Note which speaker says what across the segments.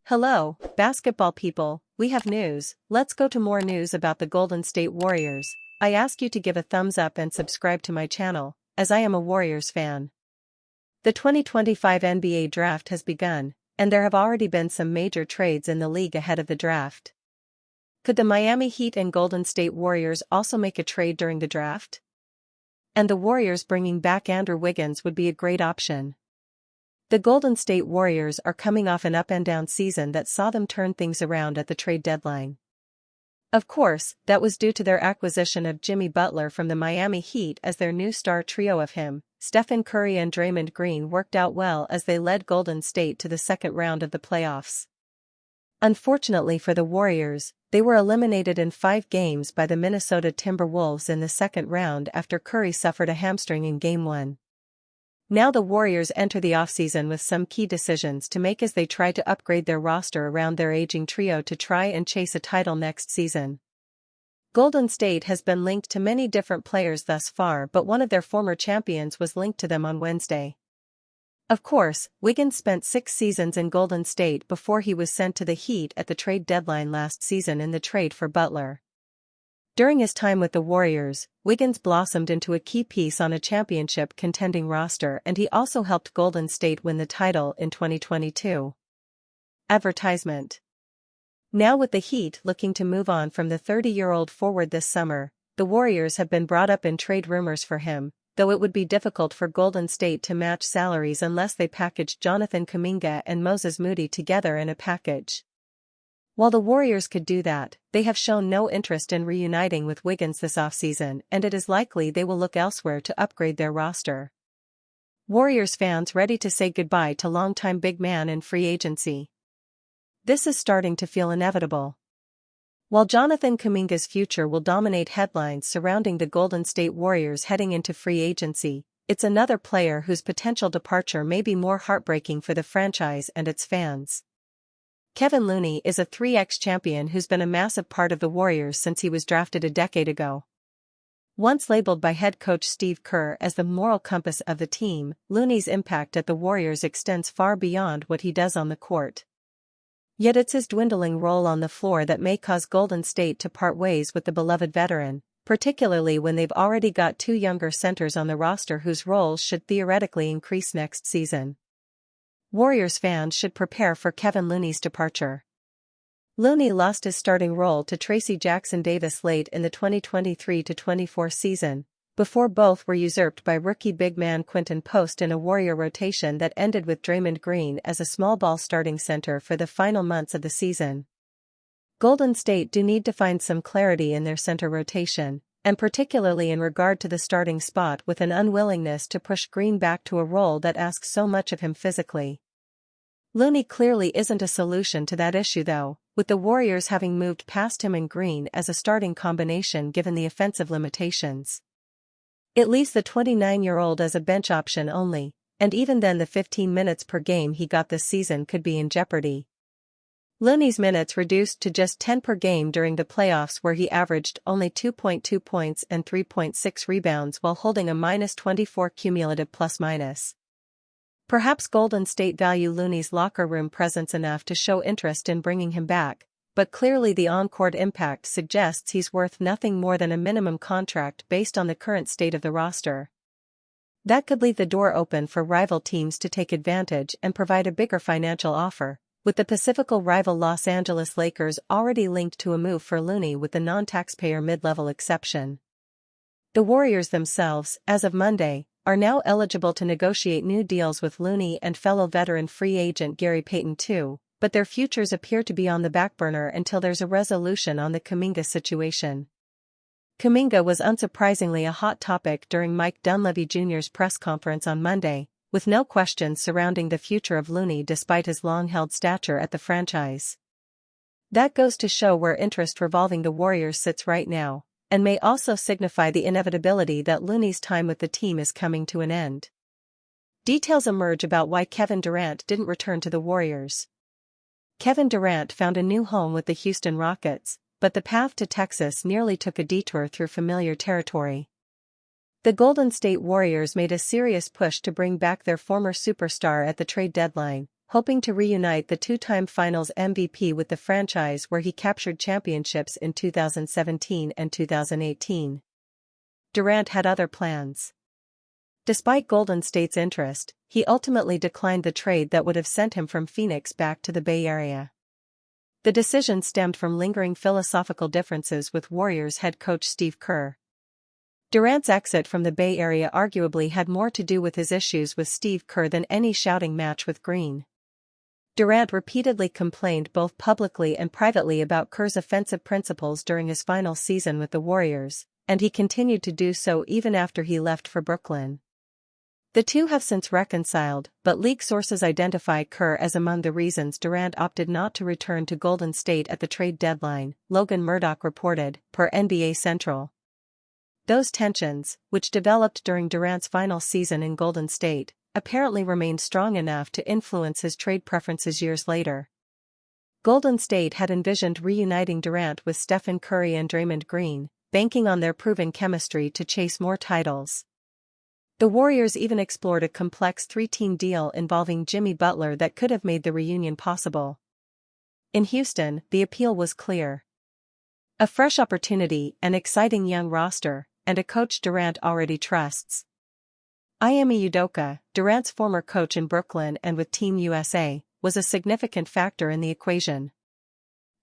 Speaker 1: Hello, basketball people, we have news. Let's go to more news about the Golden State Warriors. I ask you to give a thumbs up and subscribe to my channel, as I am a Warriors fan. The 2025 NBA draft has begun, and there have already been some major trades in the league ahead of the draft. Could the Miami Heat and Golden State Warriors also make a trade during the draft? And the Warriors bringing back Andrew Wiggins would be a great option. The Golden State Warriors are coming off an up-and-down season that saw them turn things around at the trade deadline. Of course, that was due to their acquisition of Jimmy Butler from the Miami Heat, as their new star trio of him, Stephen Curry and Draymond Green, worked out well as they led Golden State to the second round of the playoffs. Unfortunately for the Warriors, they were eliminated in 5 games by the Minnesota Timberwolves in the second round after Curry suffered a hamstring in Game 1. Now the Warriors enter the offseason with some key decisions to make as they try to upgrade their roster around their aging trio to try and chase a title next season. Golden State has been linked to many different players thus far, but one of their former champions was linked to them on Wednesday. Of course, Wiggins spent 6 seasons in Golden State before he was sent to the Heat at the trade deadline last season in the trade for Butler. During his time with the Warriors, Wiggins blossomed into a key piece on a championship contending roster, and he also helped Golden State win the title in 2022. Advertisement. Now with the Heat looking to move on from the 30-year-old forward this summer, the Warriors have been brought up in trade rumors for him, though it would be difficult for Golden State to match salaries unless they packaged Jonathan Kuminga and Moses Moody together in a package. While the Warriors could do that, they have shown no interest in reuniting with Wiggins this offseason, and it is likely they will look elsewhere to upgrade their roster. Warriors fans ready to say goodbye to longtime big man in free agency. This is starting to feel inevitable. While Jonathan Kuminga's future will dominate headlines surrounding the Golden State Warriors heading into free agency, it's another player whose potential departure may be more heartbreaking for the franchise and its fans. Kevin Looney is a 3x champion who's been a massive part of the Warriors since he was drafted a decade ago. Once labeled by head coach Steve Kerr as the moral compass of the team, Looney's impact at the Warriors extends far beyond what he does on the court. Yet it's his dwindling role on the floor that may cause Golden State to part ways with the beloved veteran, particularly when they've already got 2 younger centers on the roster whose roles should theoretically increase next season. Warriors fans should prepare for Kevin Looney's departure. Looney lost his starting role to Tracy Jackson-Davis late in the 2023-24 season, before both were usurped by rookie big man Quinton Post in a Warrior rotation that ended with Draymond Green as a small ball starting center for the final months of the season. Golden State do need to find some clarity in their center rotation, and particularly in regard to the starting spot, with an unwillingness to push Green back to a role that asks so much of him physically. Looney clearly isn't a solution to that issue though, with the Warriors having moved past him and Green as a starting combination given the offensive limitations. It leaves the 29-year-old as a bench option only, and even then the 15 minutes per game he got this season could be in jeopardy. Looney's minutes reduced to just 10 per game during the playoffs, where he averaged only 2.2 points and 3.6 rebounds while holding a -24 cumulative plus-minus. Perhaps Golden State value Looney's locker room presence enough to show interest in bringing him back, but clearly the on-court impact suggests he's worth nothing more than a minimum contract based on the current state of the roster. That could leave the door open for rival teams to take advantage and provide a bigger financial offer, with the Pacifical rival Los Angeles Lakers already linked to a move for Looney with the non-taxpayer mid-level exception. The Warriors themselves, as of Monday, are now eligible to negotiate new deals with Looney and fellow veteran free agent Gary Payton too, but their futures appear to be on the back burner until there's a resolution on the Kuminga situation. Kuminga was unsurprisingly a hot topic during Mike Dunleavy Jr.'s press conference on Monday, with no questions surrounding the future of Looney despite his long-held stature at the franchise. That goes to show where interest revolving the Warriors sits right now, and may also signify the inevitability that Looney's time with the team is coming to an end. Details emerge about why Kevin Durant didn't return to the Warriors. Kevin Durant found a new home with the Houston Rockets, but the path to Texas nearly took a detour through familiar territory. The Golden State Warriors made a serious push to bring back their former superstar at the trade deadline, hoping to reunite the two-time Finals MVP with the franchise where he captured championships in 2017 and 2018. Durant had other plans. Despite Golden State's interest, he ultimately declined the trade that would have sent him from Phoenix back to the Bay Area. The decision stemmed from lingering philosophical differences with Warriors head coach Steve Kerr. Durant's exit from the Bay Area arguably had more to do with his issues with Steve Kerr than any shouting match with Green. Durant repeatedly complained both publicly and privately about Kerr's offensive principles during his final season with the Warriors, and he continued to do so even after he left for Brooklyn. The two have since reconciled, but league sources identify Kerr as among the reasons Durant opted not to return to Golden State at the trade deadline, Logan Murdoch reported, per NBA Central. Those tensions, which developed during Durant's final season in Golden State, apparently remained strong enough to influence his trade preferences years later. Golden State had envisioned reuniting Durant with Stephen Curry and Draymond Green, banking on their proven chemistry to chase more titles. The Warriors even explored a complex three-team deal involving Jimmy Butler that could have made the reunion possible. In Houston, the appeal was clear. A fresh opportunity, an exciting young roster, and a coach Durant already trusts. Ime Udoka, Durant's former coach in Brooklyn and with Team USA, was a significant factor in the equation.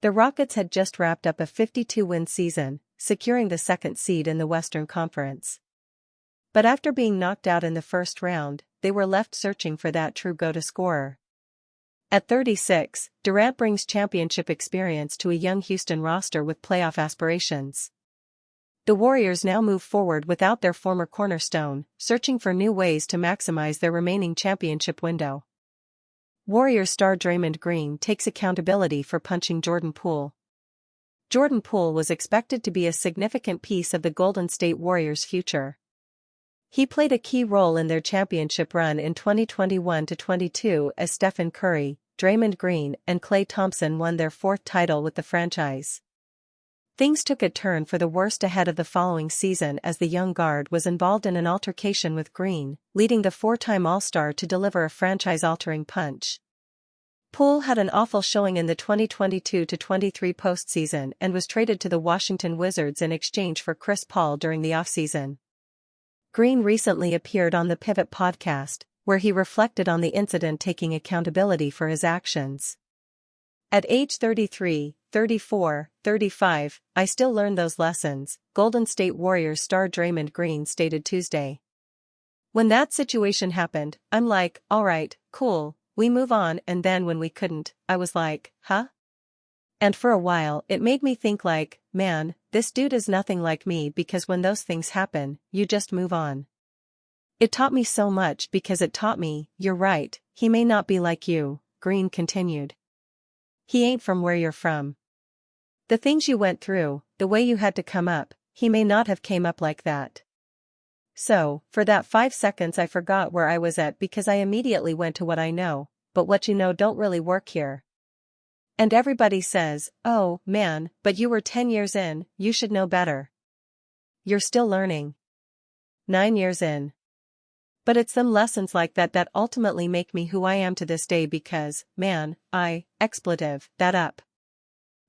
Speaker 1: The Rockets had just wrapped up a 52-win season, securing the second seed in the Western Conference. But after being knocked out in the first round, they were left searching for that true go-to scorer. At 36, Durant brings championship experience to a young Houston roster with playoff aspirations. The Warriors now move forward without their former cornerstone, searching for new ways to maximize their remaining championship window. Warriors star Draymond Green takes accountability for punching Jordan Poole. Jordan Poole was expected to be a significant piece of the Golden State Warriors' future. He played a key role in their championship run in 2021-22 as Stephen Curry, Draymond Green, and Klay Thompson won their fourth title with the franchise. Things took a turn for the worst ahead of the following season as the young guard was involved in an altercation with Green, leading the four-time All-Star to deliver a franchise-altering punch. Poole had an awful showing in the 2022-23 postseason and was traded to the Washington Wizards in exchange for Chris Paul during the offseason. Green recently appeared on the Pivot podcast, where he reflected on the incident, taking accountability for his actions. At age 33, 34, 35, I still learn those lessons, Golden State Warriors star Draymond Green stated Tuesday. When that situation happened, I'm like, alright, cool, we move on, and then when we couldn't, I was like, huh? And for a while it made me think like, man, this dude is nothing like me, because when those things happen, you just move on. It taught me so much because it taught me, you're right, he may not be like you, Green continued. He ain't from where you're from. The things you went through, the way you had to come up, he may not have came up like that. So, for that 5 seconds I forgot where I was at because I immediately went to what I know, but what you know don't really work here. And everybody says, oh, man, but you were 10 years in, you should know better. You're still learning. 9 years in. But it's them lessons like that that ultimately make me who I am to this day because, man, expletive, that up.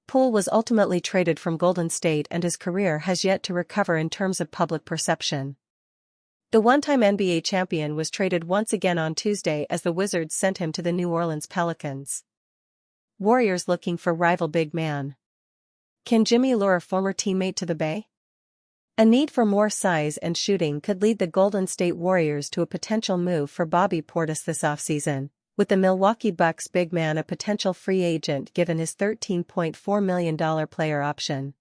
Speaker 1: Poole was ultimately traded from Golden State and his career has yet to recover in terms of public perception. The one-time NBA champion was traded once again on Tuesday as the Wizards sent him to the New Orleans Pelicans. Warriors looking for rival big man. Can Jimmy lure a former teammate to the Bay? A need for more size and shooting could lead the Golden State Warriors to a potential move for Bobby Portis this offseason, with the Milwaukee Bucks big man a potential free agent given his $13.4 million player option.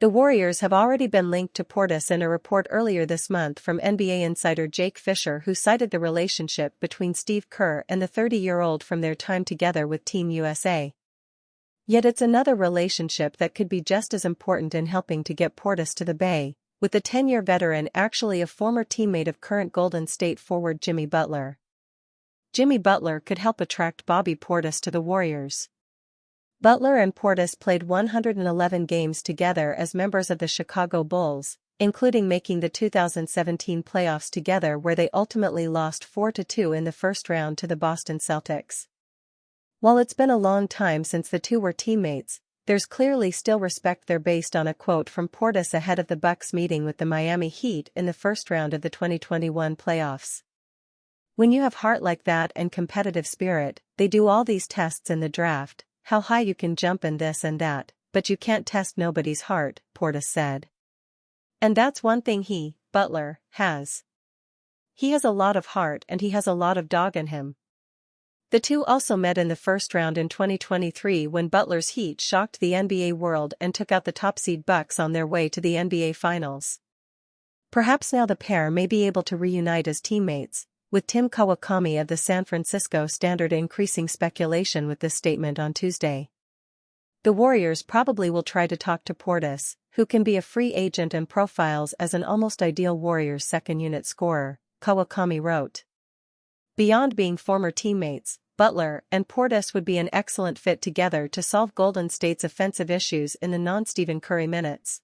Speaker 1: The Warriors have already been linked to Portis in a report earlier this month from NBA insider Jake Fisher, who cited the relationship between Steve Kerr and the 30-year-old from their time together with Team USA. Yet it's another relationship that could be just as important in helping to get Portis to the Bay, with the 10-year veteran actually a former teammate of current Golden State forward Jimmy Butler. Jimmy Butler could help attract Bobby Portis to the Warriors. Butler and Portis played 111 games together as members of the Chicago Bulls, including making the 2017 playoffs together where they ultimately lost 4-2 in the first round to the Boston Celtics. While it's been a long time since the two were teammates, there's clearly still respect there based on a quote from Portis ahead of the Bucks meeting with the Miami Heat in the first round of the 2021 playoffs. "When you have heart like that and competitive spirit, they do all these tests in the draft, how high you can jump and this and that, but you can't test nobody's heart," Portis said. And that's one thing he, Butler, has. He has a lot of heart and he has a lot of dog in him. The two also met in the first round in 2023 when Butler's Heat shocked the NBA world and took out the top seed Bucks on their way to the NBA Finals. Perhaps now the pair may be able to reunite as teammates, with Tim Kawakami of the San Francisco Standard increasing speculation with this statement on Tuesday. The Warriors probably will try to talk to Portis, who can be a free agent and profiles as an almost ideal Warriors second-unit scorer, Kawakami wrote. Beyond being former teammates, Butler and Portis would be an excellent fit together to solve Golden State's offensive issues in the non-Stephen Curry minutes.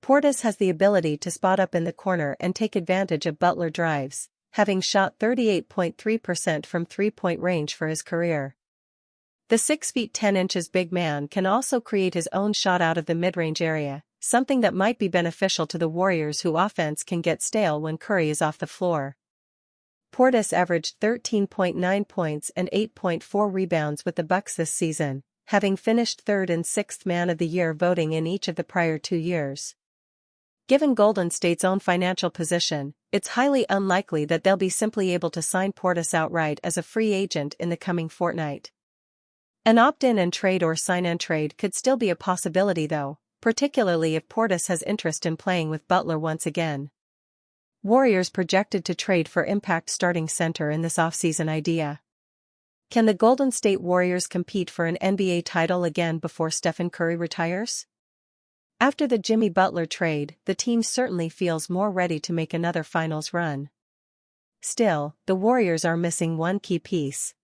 Speaker 1: Portis has the ability to spot up in the corner and take advantage of Butler drives, having shot 38.3% from three-point range for his career. The 6 feet 10 inches big man can also create his own shot out of the mid-range area, something that might be beneficial to the Warriors whose offense can get stale when Curry is off the floor. Portis averaged 13.9 points and 8.4 rebounds with the Bucks this season, having finished third and sixth Man of the Year voting in each of the prior 2 years. Given Golden State's own financial position, it's highly unlikely that they'll be simply able to sign Portis outright as a free agent in the coming fortnight. An opt-in and trade or sign-and trade could still be a possibility though, particularly if Portis has interest in playing with Butler once again. Warriors projected to trade for impact starting center in this offseason idea. Can the Golden State Warriors compete for an NBA title again before Stephen Curry retires? After the Jimmy Butler trade, the team certainly feels more ready to make another finals run. Still, the Warriors are missing one key piece.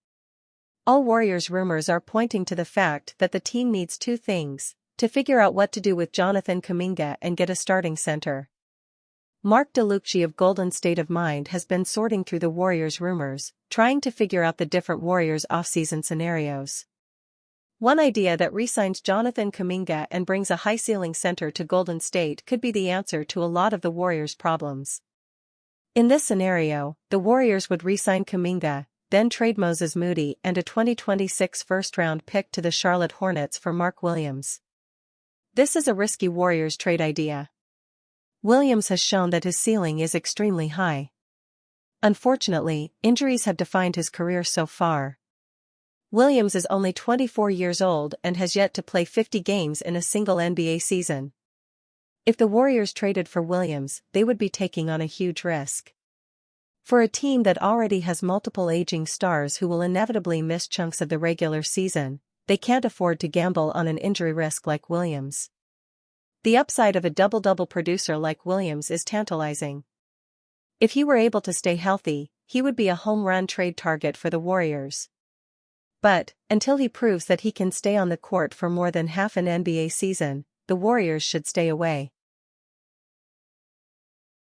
Speaker 1: All Warriors rumors are pointing to the fact that the team needs two things: to figure out what to do with Jonathan Kuminga and get a starting center. Mark DeLucci of Golden State of Mind has been sorting through the Warriors rumors, trying to figure out the different Warriors offseason scenarios. One idea that re-signs Jonathan Kuminga and brings a high-ceiling center to Golden State could be the answer to a lot of the Warriors' problems. In this scenario, the Warriors would re-sign Kuminga, then trade Moses Moody and a 2026 first-round pick to the Charlotte Hornets for Mark Williams. This is a risky Warriors trade idea. Williams has shown that his ceiling is extremely high. Unfortunately, injuries have defined his career so far. Williams is only 24 years old and has yet to play 50 games in a single NBA season. If the Warriors traded for Williams, they would be taking on a huge risk. For a team that already has multiple aging stars who will inevitably miss chunks of the regular season, they can't afford to gamble on an injury risk like Williams. The upside of a double-double producer like Williams is tantalizing. If he were able to stay healthy, he would be a home run trade target for the Warriors. But, until he proves that he can stay on the court for more than half an NBA season, the Warriors should stay away.